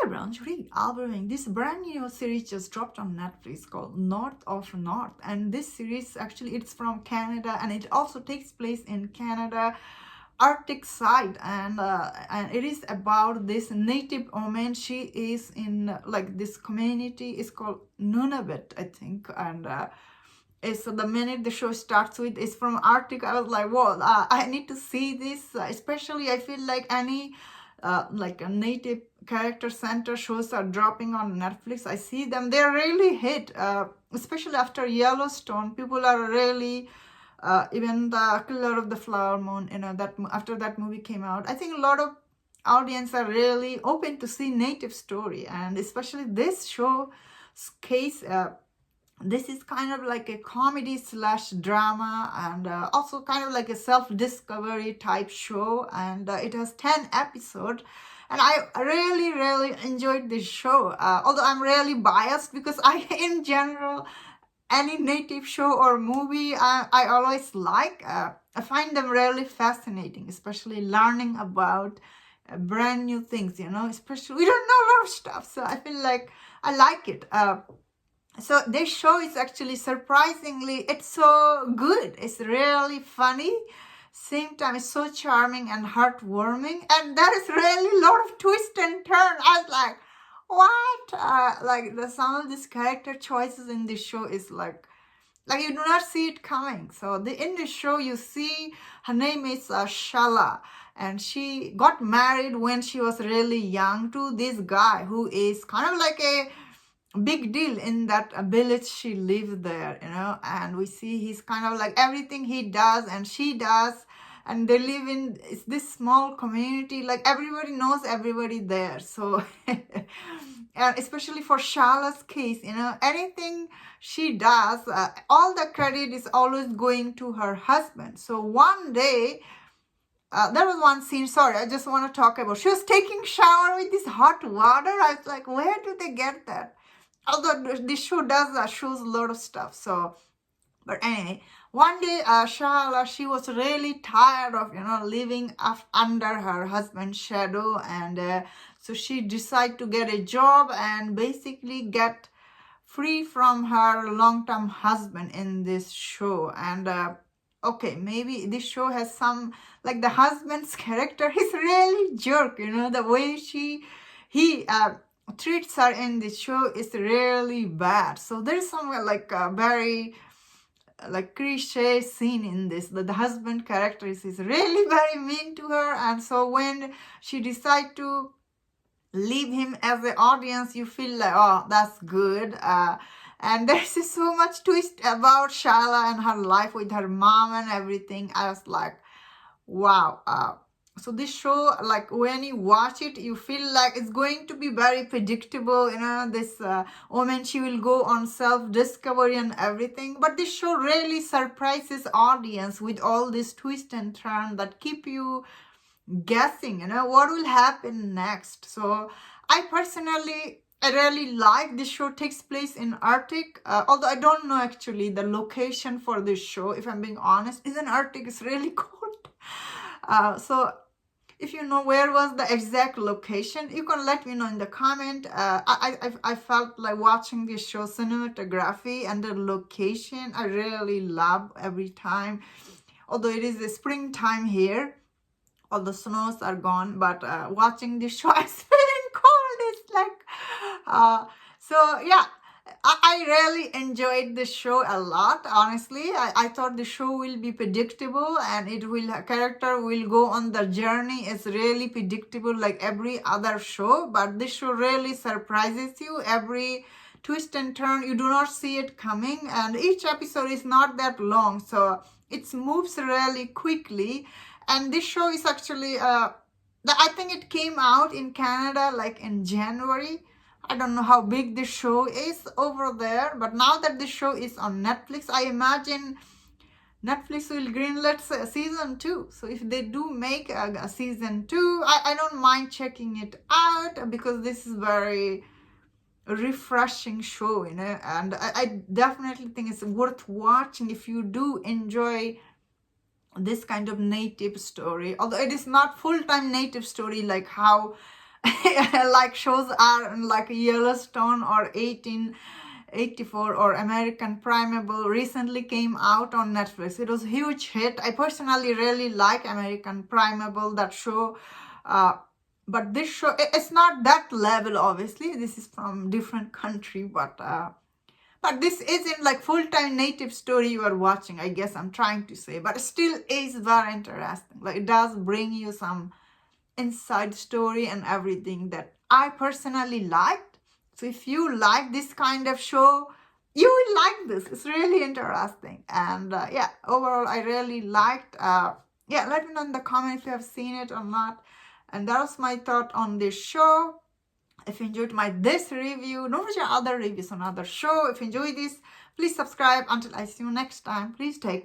everyone, today I'll be reviewing this brand new series just dropped on Netflix called North of North. And this series actually it's from Canada and it also takes place in Canada, Arctic side, and it is about this native woman. She is in like this community is called Nunavut, I think, and is the minute the show starts with is from Arctic. I was like, whoa, I need to see this. Especially, I feel like any like a native character center shows are dropping on Netflix. I see them; they're really hit. Especially after Yellowstone, people are really. Even the Killer of the Flower Moon, that after that movie came out, I think a lot of audience are really open to see native story, and especially this show case. This is kind of like a comedy slash drama and also kind of like a self-discovery type show, and it has 10 episodes, and I really enjoyed this show, although I'm really biased because I in general any native show or movie I always like. I find them really fascinating, especially learning about brand new things, especially we don't know a lot of stuff, so I feel like I like it. So this show is actually surprisingly, it's so good. It's really funny. Same time, it's so charming and heartwarming. And there is really a lot of twist and turn. I was like, what? Like some of these character choices in this show is like you do not see it coming. So in the show, you see her name is Shala. And she got married when she was really young to this guy who is kind of like a big deal in that village she lived there, and we see he's kind of like everything he does and she does, and they live in this small community, like everybody knows everybody there. So and especially for Shala's case, anything she does, all the credit is always going to her husband. So one day there was one scene, sorry, I just want to talk about, she was taking shower with this hot water. I was like, where do they get that? Although this show shows a lot of stuff. So, but anyway, one day Shala, she was really tired of living under her husband's shadow, and so she decided to get a job and basically get free from her long-term husband in this show. And okay, maybe this show has some, like the husband's character, he's really jerk, the way he treats her in the show is really bad. So there's some like a very like cliche scene in this that the husband character is really very mean to her, and so when she decides to leave him as the audience, you feel like, oh, that's good. And there's just so much twist about Shala and her life with her mom and everything. I was like, wow. So this show, like when you watch it, you feel like it's going to be very predictable. This woman, she will go on self-discovery and everything. But this show really surprises audience with all this twist and turn that keep you guessing, what will happen next. So I really like this show. Takes place in Arctic, although I don't know actually the location for this show, if I'm being honest. Is in Arctic, it's really cold. So if you know where was the exact location, you can let me know in the comment. I felt like watching this show, cinematography and the location, I really love every time. Although it is the springtime here, all the snows are gone, but watching this show, I'm feeling cold. It's like, so yeah. I really enjoyed the show a lot, honestly. I thought the show will be predictable and character will go on the journey. It's really predictable like every other show, but this show really surprises you. Every twist and turn, you do not see it coming, and each episode is not that long, so it moves really quickly. And this show is actually, I think it came out in Canada like in January. I don't know how big this show is over there, but now that this show is on Netflix, I imagine Netflix will greenlit season 2. So if they do make a season 2, I don't mind checking it out because this is very refreshing show, and I definitely think it's worth watching if you do enjoy this kind of native story. Although it is not full-time native story like how like shows are like Yellowstone or 1884 or American Primeval recently came out on Netflix. It was a huge hit. I personally really like American Primeval, that show. But this show, it's not that level, obviously. This is from different country, but this isn't like full-time native story you are watching, I guess I'm trying to say. But it still is very interesting. Like, it does bring you some inside story and everything that I personally liked. So if you like this kind of show, you will like this. It's really interesting. And yeah, overall, I really liked. Yeah, let me know in the comment if you have seen it or not. And that was my thought on this show. If you enjoyed this review, don't forget other reviews on other show. If you enjoyed this, please subscribe. Until I see you next time, please take care.